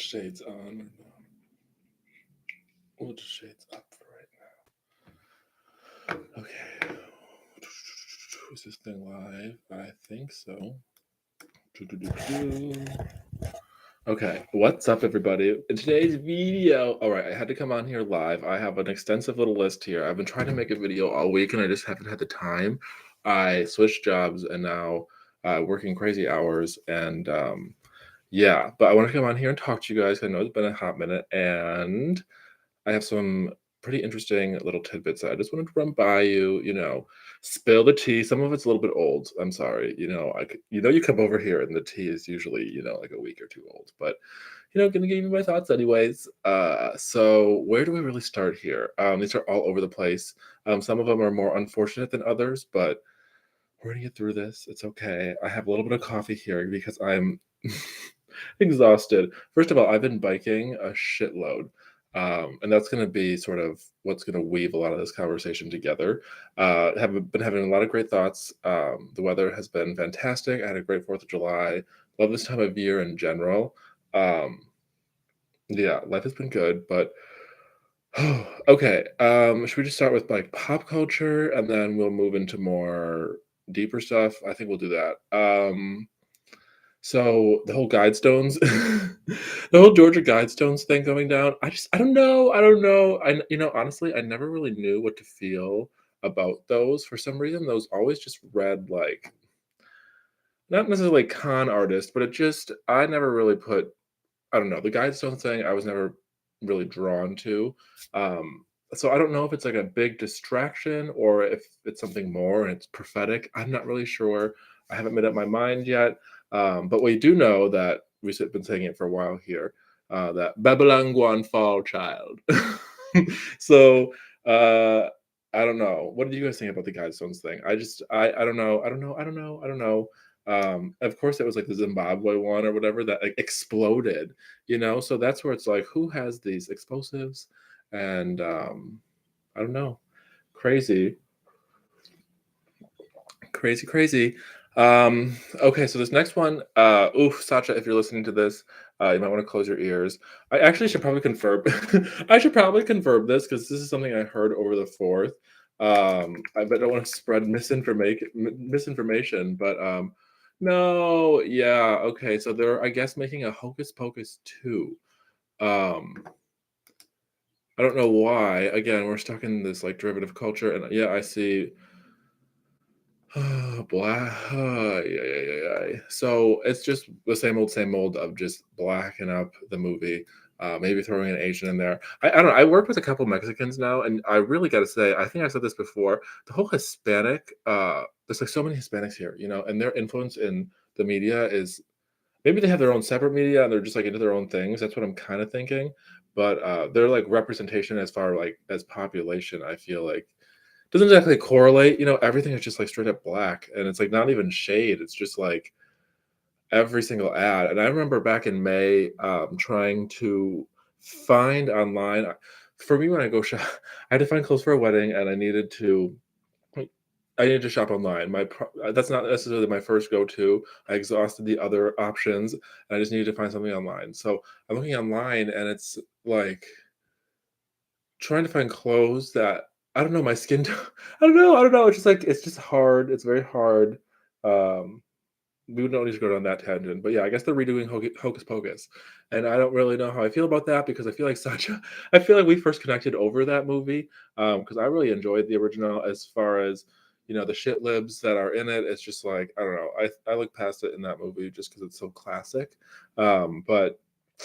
shades on. We'll just shades up for right now. Okay. Is this thing live? I think so. Okay, what's up, everybody? In today's video, all right, I had to come on here live. I have an extensive little list here. I've been trying to make a video all week, and I just haven't had the time. I switched jobs, and now working crazy hours, and yeah. But I want to come on here and talk to you guys. I know it's been a hot minute, and I have some pretty interesting little tidbits that I just wanted to run by you. Spill the tea. Some of it's a little bit old. I'm sorry. You come over here and the tea is usually, like a week or two old. But, gonna give you my thoughts anyways. So where do we really start here? These are all over the place. Some of them are more unfortunate than others, but we're gonna get through this. It's okay. I have a little bit of coffee here because I'm exhausted. First of all, I've been biking a shitload. And that's going to be sort of what's going to weave a lot of this conversation together. Have been having a lot of great thoughts. The weather has been fantastic. I had a great 4th of July. Love this time of year in general. Yeah, life has been good, but okay. Should we just start with like pop culture and then we'll move into more deeper stuff? I think we'll do that. So the whole Guidestones, the whole Georgia Guidestones thing going down, I don't know. Honestly, I never really knew what to feel about those. For some reason, those always just read like, not necessarily con artist, but I never really I don't know, the Guidestones thing, I was never really drawn to. So I don't know if it's like a big distraction or if it's something more and it's prophetic. I'm not really sure. I haven't made up my mind yet. But we do know that we've been saying it for a while here, that Babylon fall child. So I don't know. What did you guys think about the Guidestones thing? I don't know. I don't know. Of course, it was like the Zimbabwe one or whatever that like exploded, So that's where it's like, who has these explosives? And I don't know. Crazy, crazy, crazy. Okay, so this next one, Sacha, if you're listening to this, you might want to close your ears. I actually should probably confirm. I should probably confirm this because this is something I heard over the 4th. I don't want to spread misinformation, but no, yeah, okay. So they're, I guess, making a Hocus Pocus 2. I don't know why. Again, we're stuck in this like derivative culture, and yeah, I see. Black. Yeah. So it's just the same old of just blacking up the movie. Maybe throwing an Asian in there. I don't know. I work with a couple Mexicans now, and I really got to say, I think I said this before. The whole Hispanic, there's like so many Hispanics here, and their influence in the media is maybe they have their own separate media and they're just like into their own things. That's what I'm kind of thinking. But their like representation as far like as population, I feel like doesn't exactly correlate. Everything is just like straight up black, and it's like not even shade. It's just like every single ad. And I remember back in May, trying to find online. For me, when I go shop, I had to find clothes for a wedding, and I needed to shop online. That's not necessarily my first go-to. I exhausted the other options, and I just needed to find something online. So I'm looking online, and it's like trying to find clothes that I don't know, my skin tone. I don't know. It's just like it's just hard. It's very hard. Um, we don't need to go down that tangent, but yeah, I guess they're redoing Hocus Pocus, and I don't really know how I feel about that because I feel like Sacha. I feel like we first connected over that movie because I really enjoyed the original. As far as the shit libs that are in it, it's just like I don't know. I look past it in that movie just because it's so classic. But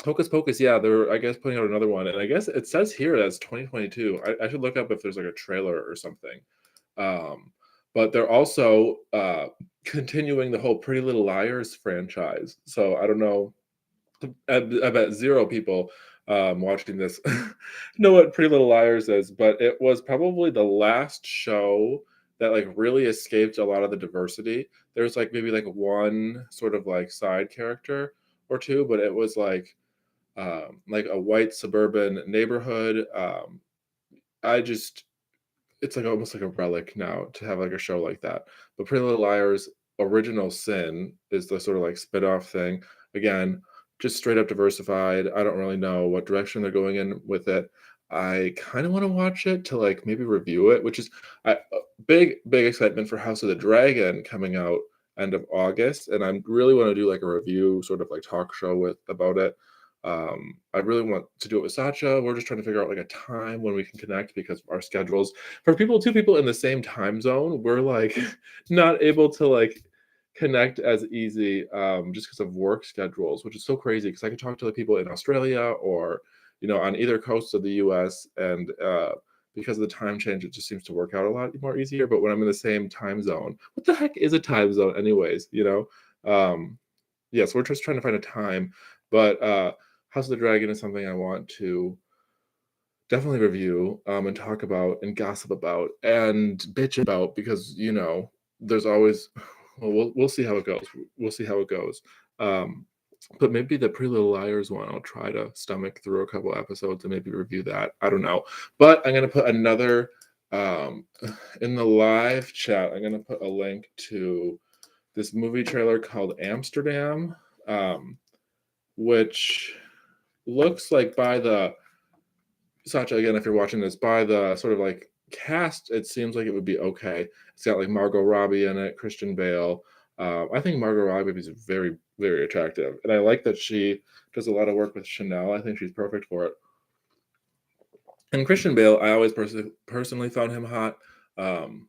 Hocus Pocus, yeah, they're I guess putting out another one, and I guess it says here that's 2022. I should look up if there's like a trailer or something. Um, but they're also continuing the whole Pretty Little Liars franchise. So I don't know. I bet zero people watching this know what Pretty Little Liars is, but it was probably the last show that like really escaped a lot of the diversity. There's like maybe like one sort of like side character or two, but it was like a white suburban neighborhood. I just it's like almost like a relic now to have like a show like that. But Pretty Little Liars Original Sin is the sort of like spin-off thing. Again, just straight up diversified. I don't really know what direction they're going in with it. I kind of want to watch it to like maybe review it, which is big excitement for House of the Dragon coming out end of August, and I really want to do like a review, sort of like talk show with about it. I really want to do it with Sacha. We're just trying to figure out like a time when we can connect because our schedules for two people in the same time zone, we're like not able to like connect as easy just because of work schedules, which is so crazy because I can talk to the people in Australia or on either coast of the US, and because of the time change it just seems to work out a lot more easier. But when I'm in the same time zone, what the heck is a time zone anyways, yeah, so we're just trying to find a time. But House of the Dragon is something I want to definitely review and talk about and gossip about and bitch about because there's always well, we'll see how it goes. We'll see how it goes. Um, but maybe the Pretty Little Liars one, I'll try to stomach through a couple episodes and maybe review that. I don't know. But I'm gonna put another um, in the live chat. I'm gonna put a link to this movie trailer called Amsterdam, which looks like by the Sacha, again, if you're watching this, by the sort of like cast, it seems like it would be okay. It's got like Margot Robbie in it, Christian Bale. I think Margot Robbie is very, very attractive, and I like that she does a lot of work with Chanel. I think she's perfect for it. And Christian Bale, I always personally found him hot. Um,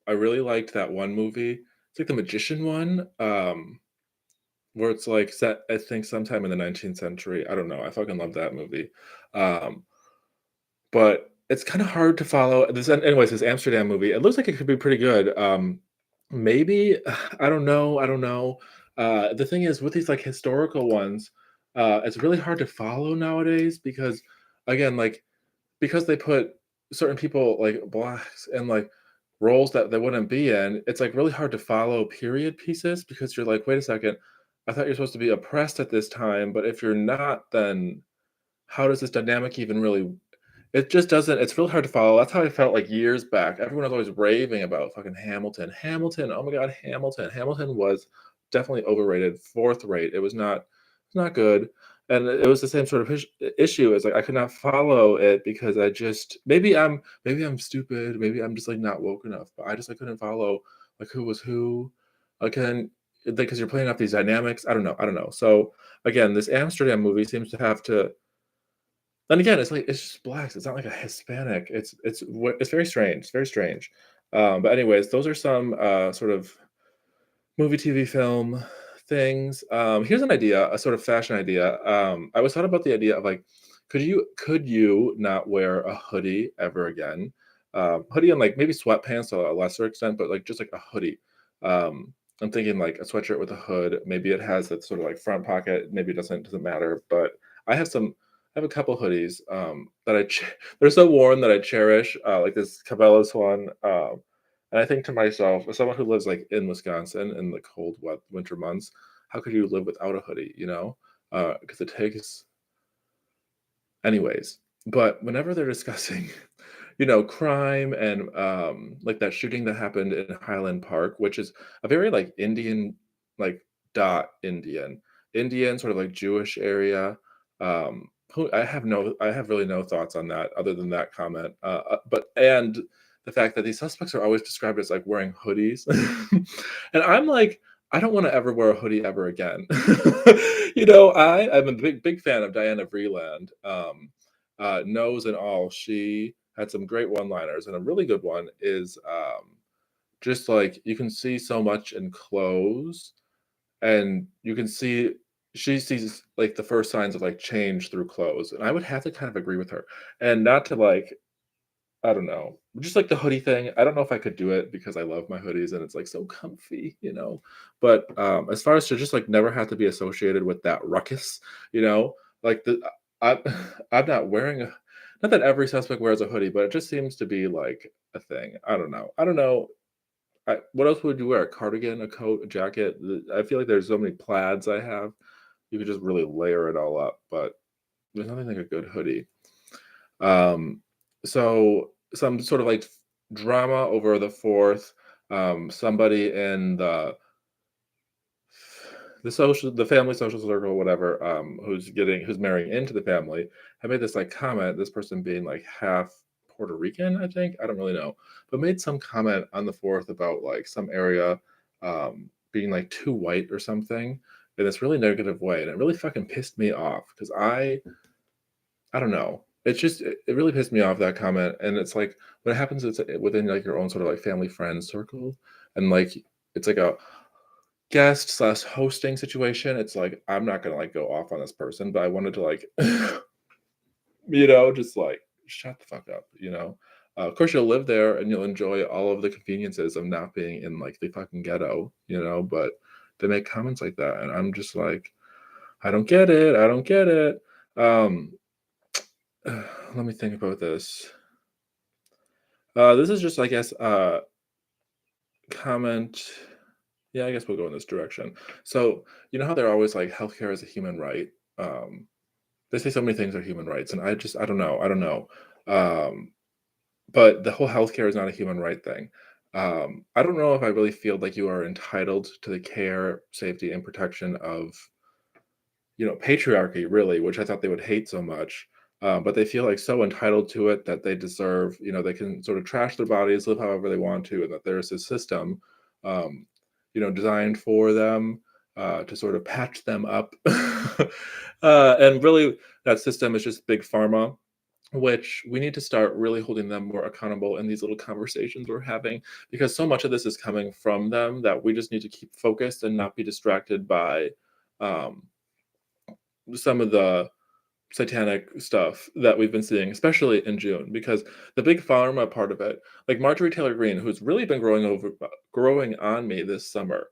I really liked that one movie. It's like the Magician one, where it's like set, I think, sometime in the 19th century. I don't know. I fucking love that movie. Um, But it's kinda hard to follow this anyways, this Amsterdam movie, it looks like it could be pretty good, maybe I don't know, the thing is with these, like, historical ones, it's really hard to follow nowadays because, again, like, because they put certain people, like, blacks in, like, roles that they wouldn't be in, it's, like, really hard to follow period pieces because you're like, "Wait a second, I thought you're supposed to be oppressed at this time, but if you're not, then how does this dynamic even really it just doesn't it's real hard to follow. That's how I felt, like, years back. Everyone was always raving about fucking Hamilton. Hamilton, oh my god, Hamilton. Hamilton was definitely overrated, 4th rate. It's not good, and it was the same sort of issue as, like, I could not follow it because I just maybe I'm stupid, maybe I'm just, like, not woke enough, but I just, like, couldn't follow, like, who was who. I couldn't because you're playing off these dynamics. I don't know. So, again, this Amsterdam movie seems to have to and again, it's like it's just blacks. It's not like a Hispanic. It's very strange. It's very strange. But anyways, those are some sort of movie, TV, film things. Here's an idea, a sort of fashion idea. I was thought about the idea of like, could you not wear a hoodie ever again? Hoodie and like maybe sweatpants to a lesser extent, but like just like a hoodie. I'm thinking like a sweatshirt with a hood. Maybe it has that sort of like front pocket. Maybe it doesn't matter. But I have some. I have a couple hoodies that they're so worn that I cherish. Like this Cabela's one. And I think to myself, as someone who lives like in Wisconsin in the cold, wet winter months, how could you live without a hoodie? Because it takes, anyways. But whenever they're discussing, crime and like that shooting that happened in Highland Park, which is a very like Indian, like dot Indian sort of like Jewish area. I have really no thoughts on that other than that comment. But the fact that these suspects are always described as like wearing hoodies, and I'm like, I don't want to ever wear a hoodie ever again. I'm a big fan of Diana Vreeland. Nose and all, she had some great one-liners, and a really good one is just like you can see so much in clothes, and you can see she sees like the first signs of like change through clothes, and I would have to kind of agree with her, and not to like I don't know, just like the hoodie thing. I don't know if I could do it because I love my hoodies and it's like so comfy. But as far as to just like never have to be associated with that ruckus, like I I'm not wearing a not that every suspect wears a hoodie, but it just seems to be like a thing. I don't know. I don't know. What else would you wear? A cardigan, a coat, a jacket? I feel like there's so many plaids I have. You could just really layer it all up, but there's nothing like a good hoodie. Um, so some sort of like drama over the 4th. Somebody in the family social circle, whatever, who's marrying into the family, had made this like comment. This person being like half Puerto Rican, I think. I don't really know, but made some comment on the fourth about like some area being like too white or something in this really negative way, and it really fucking pissed me off because I don't know. It's just it really pissed me off, that comment, and it's like what happens is within like your own sort of like family friend circle, and like it's like a guest slash hosting situation. It's like I'm not gonna like go off on this person, but I wanted to like just like shut the fuck up. Of course, you'll live there and you'll enjoy all of the conveniences of not being in like the fucking ghetto. But they make comments like that, and I'm just like, I don't get it. I don't get it. Um, let me think about this. This is just, I guess, comment. Yeah, I guess we'll go in this direction. So, you know how they're always like healthcare is a human right? Um, they say so many things are human rights, and I don't know. I don't know. Um, but the whole healthcare is not a human right thing. I don't know if I really feel like you are entitled to the care, safety, and protection of patriarchy, really, which I thought they would hate so much. But they feel like so entitled to it that they deserve, they can sort of trash their bodies, live however they want to, and that there's a system, um, designed for them to sort of patch them up. And really, that system is just big pharma, which we need to start really holding them more accountable in these little conversations we're having, because so much of this is coming from them that we just need to keep focused and not be distracted by. Um, some of the satanic stuff that we've been seeing, especially in June, because the big pharma part of it, like Marjorie Taylor Greene, who's really been growing on me this summer.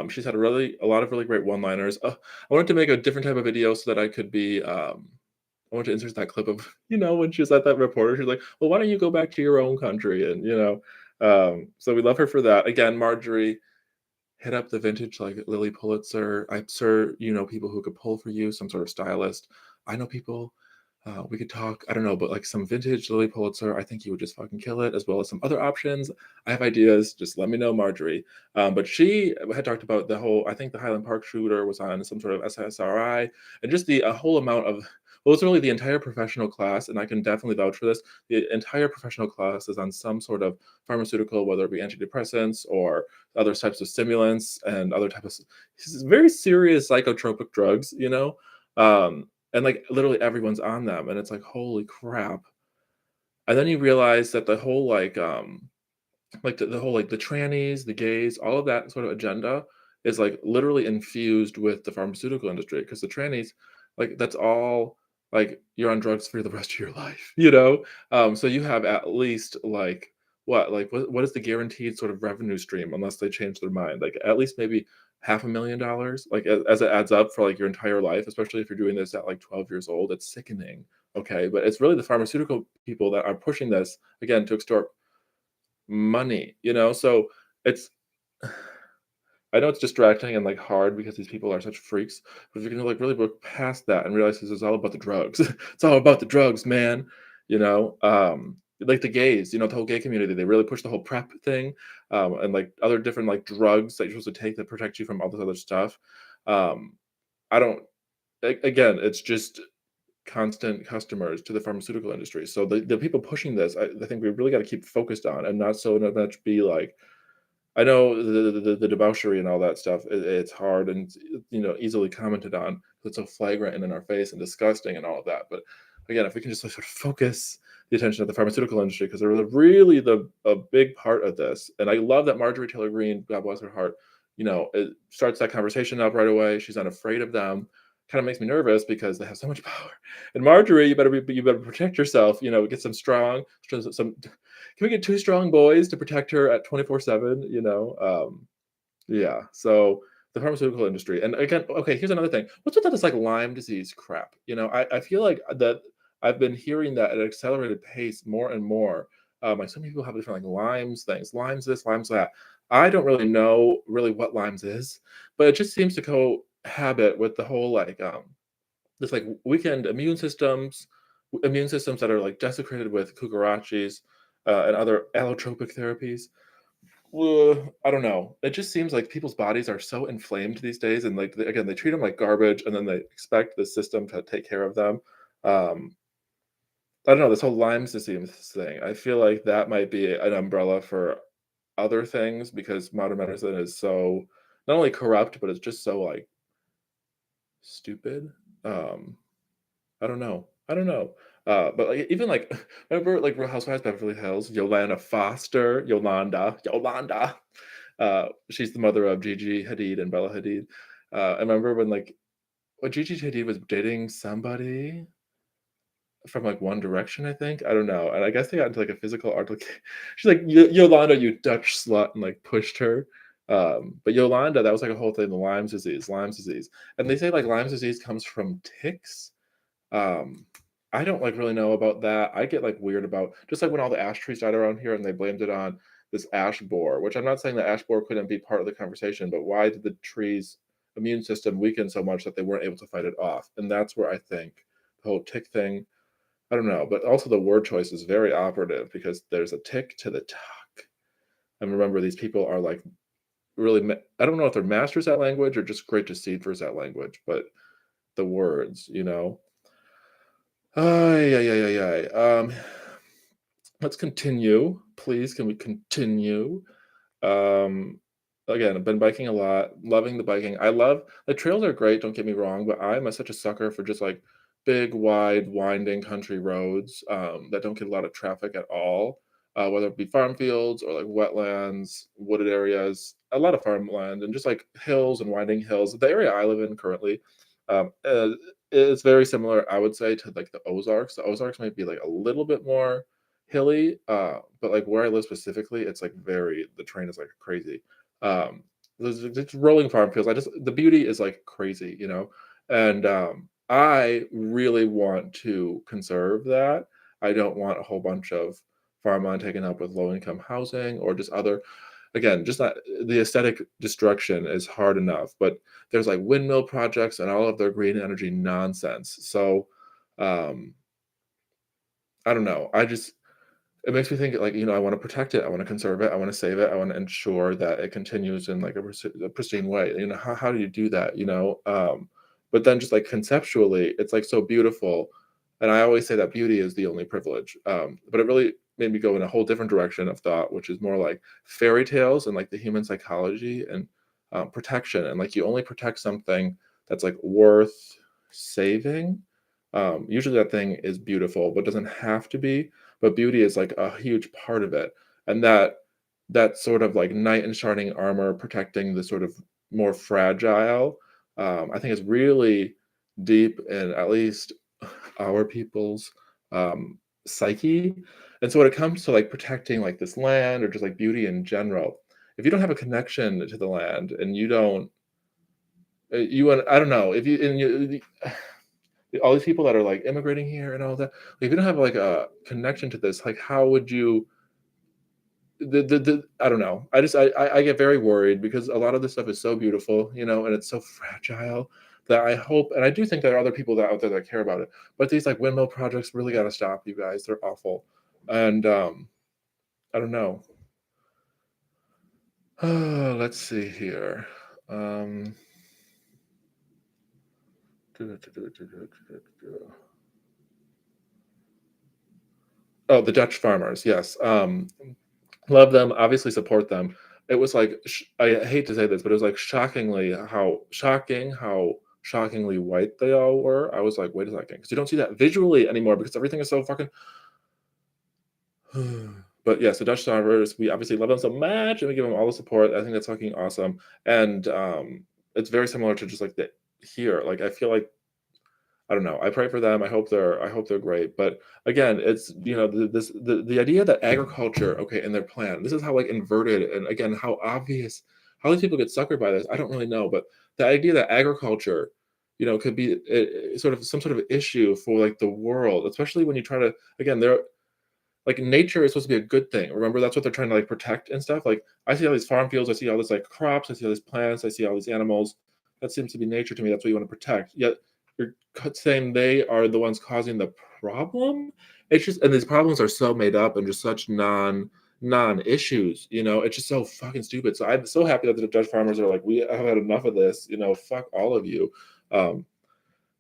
She's had a lot of really great one-liners. I wanted to make a different type of video so that I could be. I want to insert that clip of when she was at that reporter. She's like, "Well, why don't you go back to your own country?" And so we love her for that. Again, Marjorie, hit up the vintage like Lily Pulitzer. I'm sure you know people who could pull for you, some sort of stylist. I know people. We could talk. I don't know, but like some vintage Lily Pulitzer, I think you would just fucking kill it, as well as some other options. I have ideas. Just let me know, Marjorie. But she had talked about the whole. I think the Highland Park shooter was on some sort of SSRI, and just the a whole amount of. Well, it's really the entire professional class, and I can definitely vouch for this. The entire professional class is on some sort of pharmaceutical, whether it be antidepressants or other types of stimulants and other types of very serious psychotropic drugs, and like literally everyone's on them, and it's like holy crap. And then you realize that the whole like the whole like the trannies, the gays, all of that sort of agenda is like literally infused with the pharmaceutical industry, because the trannies, like that's all like you're on drugs for the rest of your life, so you have at least what is the guaranteed sort of revenue stream unless they change their mind, like at least maybe $500,000, like as it adds up for like your entire life, especially if you're doing this at like 12 years old. It's sickening. Okay, but it's really the pharmaceutical people that are pushing this again to extort money, so it's I know it's distracting and, like, hard because these people are such freaks, but if you can, like, really look past that and realize this is all about the drugs. It's all about the drugs, man, like the gays, the whole gay community, they really push the whole PrEP thing, and, like, other different, like, drugs that you're supposed to take that protect you from all this other stuff. Um, I don't again, it's just constant customers to the pharmaceutical industry, so the people pushing this, I think we really gotta keep focused on and not so much be like, I know the debauchery and all that stuff, it's hard and, easily commented on. It's so flagrant and in our face and disgusting and all of that, but again, if we can just, like, sort of focus the attention of the pharmaceutical industry, because they're really a big part of this, and I love that Marjorie Taylor Greene, God bless her heart, it starts that conversation up right away. She's not afraid of them. Kinda makes me nervous because they have so much power. And Marjorie, you better protect yourself, get some strong some can we get 2 strong boys to protect her at 24/7, yeah, so the pharmaceutical industry, and again, okay, here's another thing. What's with all this, like, Lyme disease crap? I feel like that I've been hearing that at an accelerated pace more and more. Like, some people have different, like, Lyme's things, Lyme's this, Lyme's that. I don't really know really what Lyme's is, but it just seems to cohabit with the whole, like, this, like, weakened immune systems that are, like, desecrated with cucarachas, and other allotropic therapies. I don't know. It just seems like people's bodies are so inflamed these days, and like again, they treat them like garbage, and then they expect the system to take care of them. Um, I don't know, this whole Lyme's disease thing. I feel like that might be an umbrella for other things because modern medicine is so not only corrupt, but it's just so like stupid. Um, I don't know. I don't know. But like even like remember like Real Housewives of Beverly Hills, Yolanda. She's the mother of Gigi Hadid and Bella Hadid. I remember when Gigi Hadid was dating somebody from like One Direction, I think. I don't know. And I guess they got into like a physical altercation. She's like, Yolanda, you Dutch slut, and like pushed her. But Yolanda, that was like a whole thing, the Lyme's disease. And they say like Lyme's disease comes from ticks. Um, I don't like really know about that. I get like weird about just like when all the ash trees died around here and they blamed it on this ash borer, which I'm not saying the ash borer couldn't be part of the conversation, but why did the tree's immune system weaken so much that they weren't able to fight it off? And that's where I think the whole tick thing, I don't know, but also the word choice is very operative because there's a tick to the talk. And remember, these people are like really, I don't know if they're masters at language or just great deceivers at language, but the words, you know. Ay, ay, ay, ay, ay. Let's continue. Please, can we continue? Um, Again, I've been biking a lot, loving the biking. I love the trails are great, don't get me wrong, but I'm such a sucker for just like big, wide, winding country roads that don't get a lot of traffic at all. Whether it be farm fields or like wetlands, wooded areas, a lot of farmland, and just like hills and winding hills. The area I live in currently is very similar, I would say, to like the Ozarks. The Ozarks might be like a little bit more hilly, but like where I live specifically, it's like very the terrain is like crazy. There's it's rolling farm fields. I just the beauty is like crazy, you know. And I really want to conserve that. I don't want a whole bunch of farmland taken up with low income housing or just other again, just that the aesthetic destruction is hard enough, but there's like windmill projects and all of their green energy nonsense. So um I don't know. I just it makes me think like, I wanna protect it, I wanna conserve it, I wanna save it, I wanna ensure that it continues in like a pristine way. How do you do that, you know? But then just like conceptually, it's like so beautiful. And I always say that beauty is the only privilege. But it really made me go in a whole different direction of thought, which is more like fairy tales and like the human psychology and protection. And like you only protect something that's like worth saving. Usually that thing is beautiful, but doesn't have to be, but beauty is like a huge part of it. And that sort of like knight in shining armor protecting the sort of more fragile, I think is really deep in at least our people's psyche. And so when it comes to like protecting like this land or just like beauty in general, if you don't have a connection to the land and you don't, you want, I don't know, if you, and you, all these people that are like immigrating here and all that, if you don't have like a connection to this, like how would you the I don't know. I get very worried because a lot of this stuff is so beautiful, and it's so fragile that I hope and I do think there are other people that out there that care about it. But these like windmill projects really gotta stop, you guys. They're awful. And I don't know. Let's see here. Um Oh, the Dutch farmers, yes. Love them, obviously support them. It was like I hate to say this, but it was like how shockingly white they all were. I was like, "Wait a second, because you don't see that visually anymore because everything is so fucking." But yes, the Dutch farmers, we obviously love them so much, and we give them all the support. I think that's fucking awesome, and it's very similar to just like the here. Like I feel like I don't know. I pray for them. I hope they're great. But again, it's the idea that agriculture, okay, in their plan. This is how like inverted and again how obvious how these people get suckered by this. I don't really know, but the idea that agriculture, could be sort of some sort of issue for like the world, especially when you try to again, they're like nature is supposed to be a good thing. Remember, that's what they're trying to like protect and stuff. Like I see all these farm fields, I see all this like crops, I see all these plants, I see all these animals. That seems to be nature to me. That's what you want to protect. Yet you're saying they are the ones causing the problem. It's just and these problems are so made up and just such non-issues, it's just so fucking stupid. So I'm so happy that the Dutch farmers are like, we have had enough of this, fuck all of you. Um,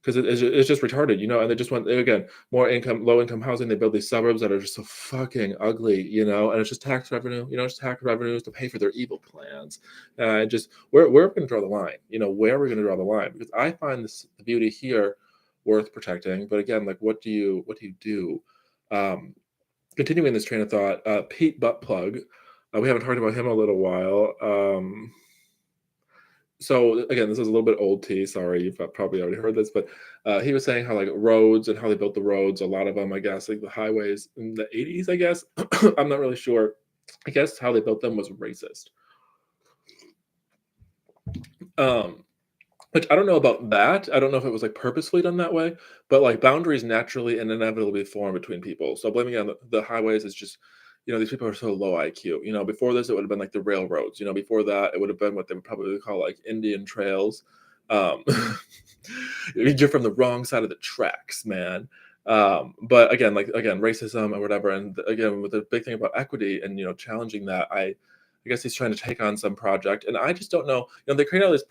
because it's just retarded, and they just want, again, more income, low income housing. They build these suburbs that are just so fucking ugly, and it's just tax revenue, it's tax revenues to pay for their evil plans. Just where are we going to draw the line? Where are we going to draw the line? Because I find the beauty here worth protecting, but again, like, what do you do? Um, Continuing this train of thought, Pete Buttplug, we haven't talked about him in a little while. So again, this is a little bit old tea. Sorry, you've probably already heard this, but he was saying how, like, roads and how they built the roads. A lot of them, I guess, like the highways in the '80s. I guess I'm not really sure. I guess how they built them was racist. Um, which I don't know about that. I don't know if it was, like, purposefully done that way, but, like, boundaries naturally and inevitably form between people. So blaming it on the highways is just, these people are so low IQ. Before this, it would have been like the railroads. Before that, it would have been what they would probably call like Indian trails. Um, you're from the wrong side of the tracks, man. But again, racism or whatever, and again, with the big thing about equity and challenging that, I guess he's trying to take on some project, and I just don't know. They create all this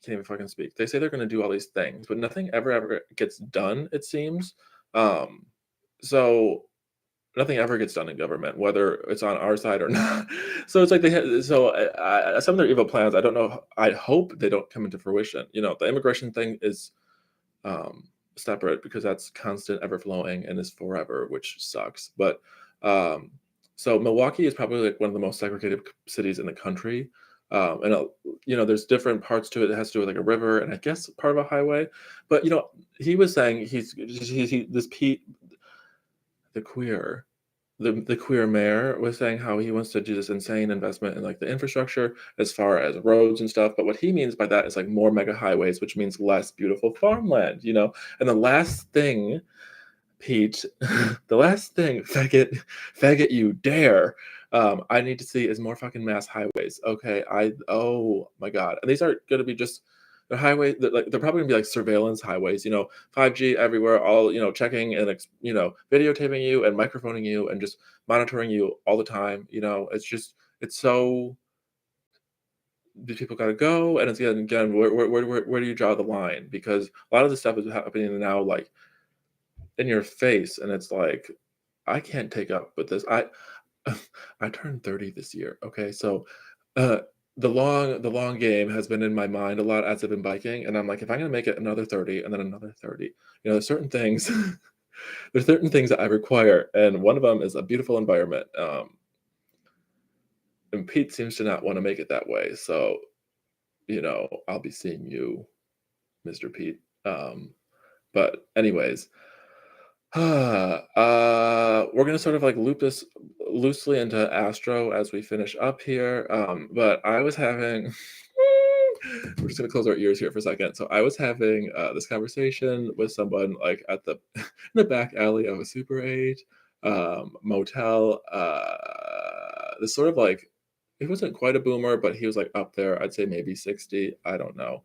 can't even fucking speak. They say they're going to do all these things, but nothing ever gets done. It seems. Um, so nothing ever gets done in government, whether it's on our side or not. So it's like some of their evil plans. I don't know. I hope they don't come into fruition. The immigration thing is separate because that's constant, ever flowing, and is forever, which sucks. But um, so Milwaukee is probably like one of the most segregated cities in the country. And there's different parts to it that has to do with like a river and I guess part of a highway. But he was saying this Pete the queer the queer mayor was saying how he wants to do this insane investment in like the infrastructure as far as roads and stuff. But what he means by that is like more mega highways, which means less beautiful farmland, And the last thing, Pete, the last thing, faggot, you dare. I need to see is more fucking mass highways. Okay, oh my god, and these aren't going to be just the highway. They're probably going to be like surveillance highways. 5G everywhere, all checking and videotaping you and microphoning you and just monitoring you all the time. It's so these people got to go, and it's again where do you draw the line? Because a lot of this stuff is happening now, like in your face, and it's like I can't take up with this. I turned 30 this year. Okay, so uh, the long game has been in my mind a lot as I've been biking, and I'm like, if I'm gonna make it another 30 and then another 30, there's certain things there's certain things that I require, and one of them is a beautiful environment. And Pete seems to not want to make it that way. So I'll be seeing you, Mr. Pete. But anyways, we're gonna sort of like loop this loosely into Astro as we finish up here. But I was having we're just gonna close our ears here for a second. So I was having this conversation with someone like at the in the back alley of a Super 8 motel. This sort of like he wasn't quite a boomer, but he was like up there. I'd say maybe 60. I don't know.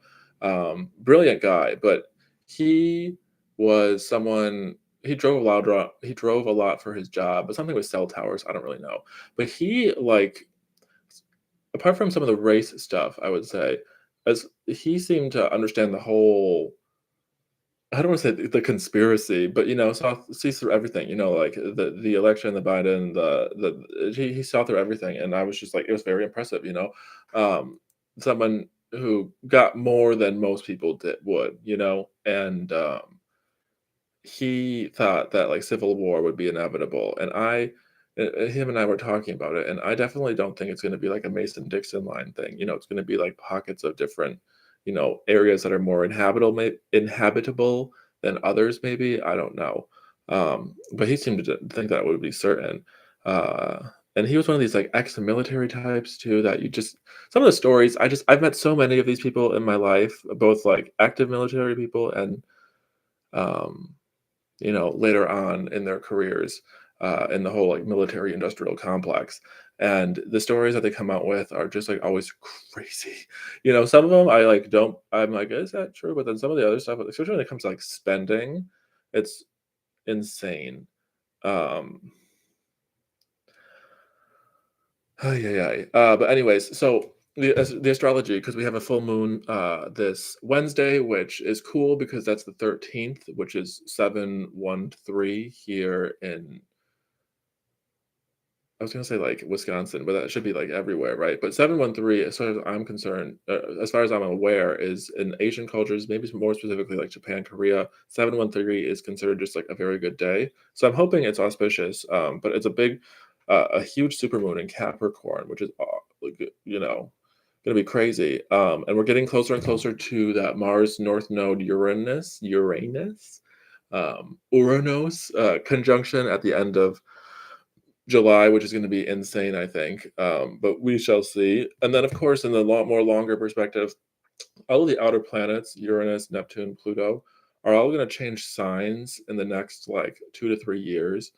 Brilliant guy, but he was someone he drove a lot for his job, but something with cell towers, I don't really know. But he, like, apart from some of the race stuff, I would say, as he seemed to understand the whole I don't wanna say the conspiracy, but, sees through everything, like, the election, the Biden, he saw through everything, and I was just like it was very impressive, Um, someone who got more than most people would, and, he thought that, like, civil war would be inevitable, and him and I were talking about it, and I definitely don't think it's gonna be like a Mason-Dixon line thing, it's gonna be like pockets of different, areas that are more inhabitable than others maybe, I don't know. But he seemed to think that would be certain. And he was one of these, like, ex-military types too that you just some of the stories, I've met so many of these people in my life, both, like, active military people and, um later on in their careers, in the whole like military industrial complex. And the stories that they come out with are just like always crazy. Some of them I like don't, I'm like, is that true? But then some of the other stuff, especially when it comes to like spending, it's insane. Um, Ay, but anyways, so the astrology, because we have a full moon this Wednesday, which is cool because that's the 13th, which is 713 here in, I was gonna say like Wisconsin, but that should be like everywhere, right? But 713, as far as I'm concerned, as far as I'm aware, is in Asian cultures, maybe more specifically like Japan, Korea, 713 is considered just like a very good day. So I'm hoping it's auspicious. But it's a huge supermoon in Capricorn, which is like, gonna be crazy. And we're getting closer and closer to that Mars North Node Uranus conjunction at the end of July, which is going to be insane, I think. But we shall see. And then, of course, in the more longer perspective, all of the outer planets, Uranus, Neptune, Pluto, are all going to change signs in the next like 2 to 3 years.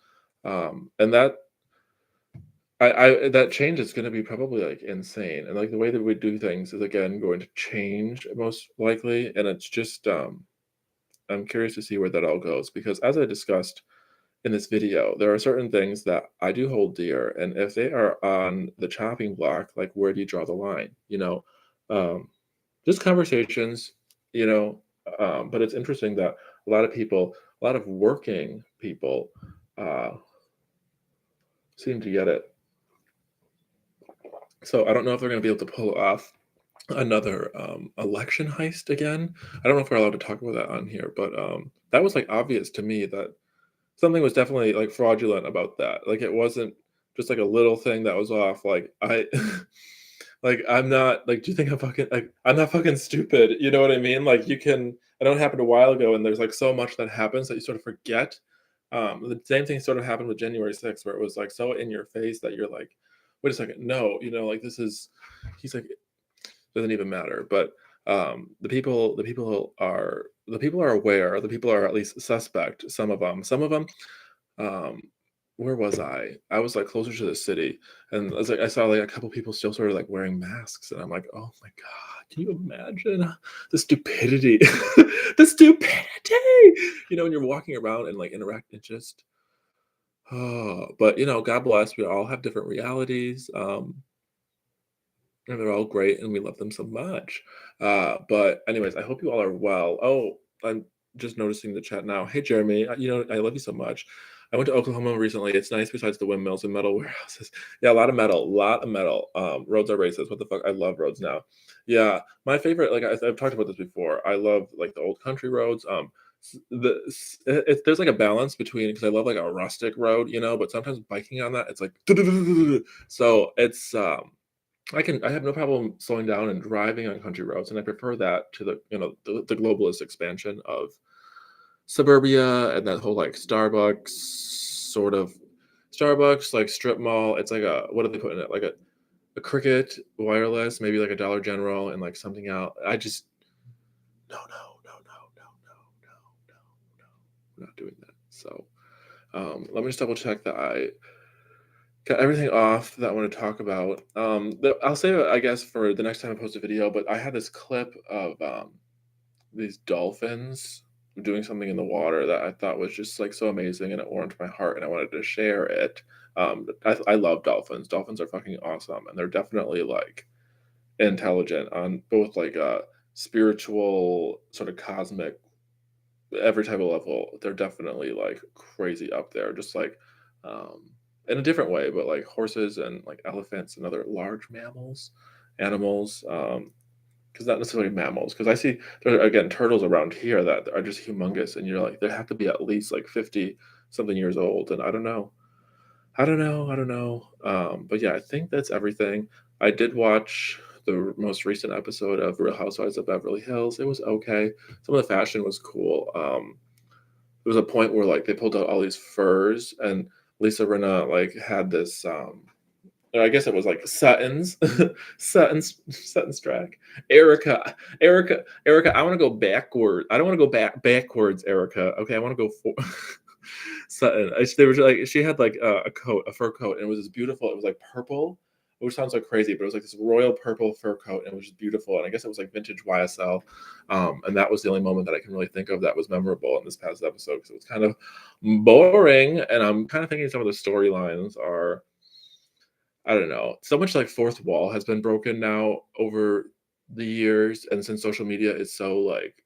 And that change is going to be probably like insane. And like the way that we do things is again going to change most likely. And it's just, I'm curious to see where that all goes because as I discussed in this video, there are certain things that I do hold dear, and if they are on the chopping block, like where do you draw the line? Um, just conversations, you know. But it's interesting that a lot of people, a lot of working people, uh, seem to get it. So I don't know if they're going to be able to pull off another election heist again. I don't know if we're allowed to talk about that on here, but that was like obvious to me that something was definitely, like, fraudulent about that, like, it wasn't just, like, a little thing that was off, like, I like, I'm not like, do you think I'm not fucking stupid, you know what I mean? Like, I know it happened a while ago, and there's, like, so much that happens that you sort of forget. The same thing sort of happened with January 6th, where it was, like, so in your face that you're like, "Wait a second, no," like, this is he's like, doesn't even matter. But the people are aware. The people are at least suspect. Some of them. Some of them. Um, where was I? I was like closer to the city, and I saw like a couple people still sort of like wearing masks, and I'm like, oh my god, can you imagine the stupidity, the stupidity? When you're walking around and like interact, it just. Oh, but God bless. We all have different realities. And they're all great, and we love them so much. But anyways, I hope you all are well. Oh, I'm just noticing the chat now. Hey, Jeremy, I love you so much. I went to Oklahoma recently. It's nice besides the windmills and metal warehouses. Yeah, a lot of metal, lot of metal. Roads are racist. What the fuck? I love roads now. Yeah, my favorite, like I've talked about this before. I love like the old country roads. There's like a balance between because I love like a rustic road, but sometimes biking on that, it's like so it's I have no problem slowing down and driving on country roads, and I prefer that to the globalist expansion of suburbia and that whole like Starbucks like strip mall. It's like a what do they put in it? Like a Cricket wireless, maybe like a Dollar General and like something out. I just no, no, no, no, no, no, no, no, no. We're not doing that. So let me just double check that I got everything off that I want to talk about. I'll save it, I guess, for the next time I post a video. But I had this clip of these dolphins doing something in the water that I thought was just like so amazing, and it warmed my heart, and I wanted to share it. I love dolphins. Dolphins are fucking awesome, and they're definitely like intelligent on both like a spiritual, sort of cosmic, every type of level. They're definitely like crazy up there, just like um, in a different way, but like horses and like elephants and other large animals. Because not necessarily mammals. Because I see there are again turtles around here that are just humongous, and you're like they have to be at least like 50 something years old, and I don't know. I don't know. But yeah, I think that's everything. I did watch the most recent episode of Real Housewives of Beverly Hills. It was okay. Some of the fashion was cool. There was a point where like they pulled out all these furs, and Lisa Rinna like had this. I guess it was like Sutton's, Sutton's track. Erica. I want to go backward. I don't want to go backwards, Erica. Okay, I want to go for Sutton. They were like she had like a fur coat, and it was this beautiful. It was like purple, which sounds like crazy, but it was like this royal purple fur coat, and it was just beautiful. And I guess it was like vintage YSL, and that was the only moment that I can really think of that was memorable in this past episode because it was kind of boring. And I'm kind of thinking some of the storylines are I don't know, so much like fourth wall has been broken now over the years, and since social media is so like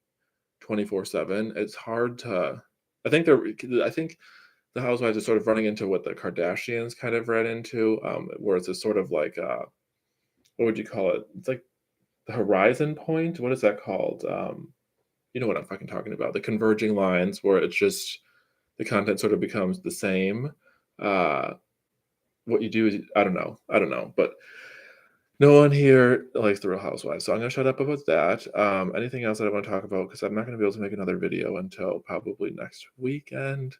24/7, it's hard to. I think they're. I think the Housewives are sort of running into what the Kardashians kind of ran into, where it's a sort of like, what would you call it? It's like the horizon point. What is that called? You know what I'm fucking talking about? The converging lines, where it's just the content sort of becomes the same. Uh, what you do is I don't know, but no one here likes the Real Housewives, so I'm gonna shut up about that. Anything else that I want to talk about? Because I'm not gonna be able to make another video until probably next weekend.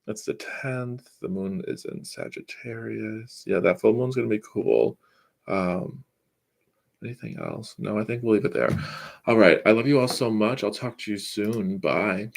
It's the 10th. The moon is in Sagittarius. Yeah, that full moon's gonna be cool. Um, Anything else? No, I think we'll leave it there. All right. I love you all so much. I'll talk to you soon. Bye.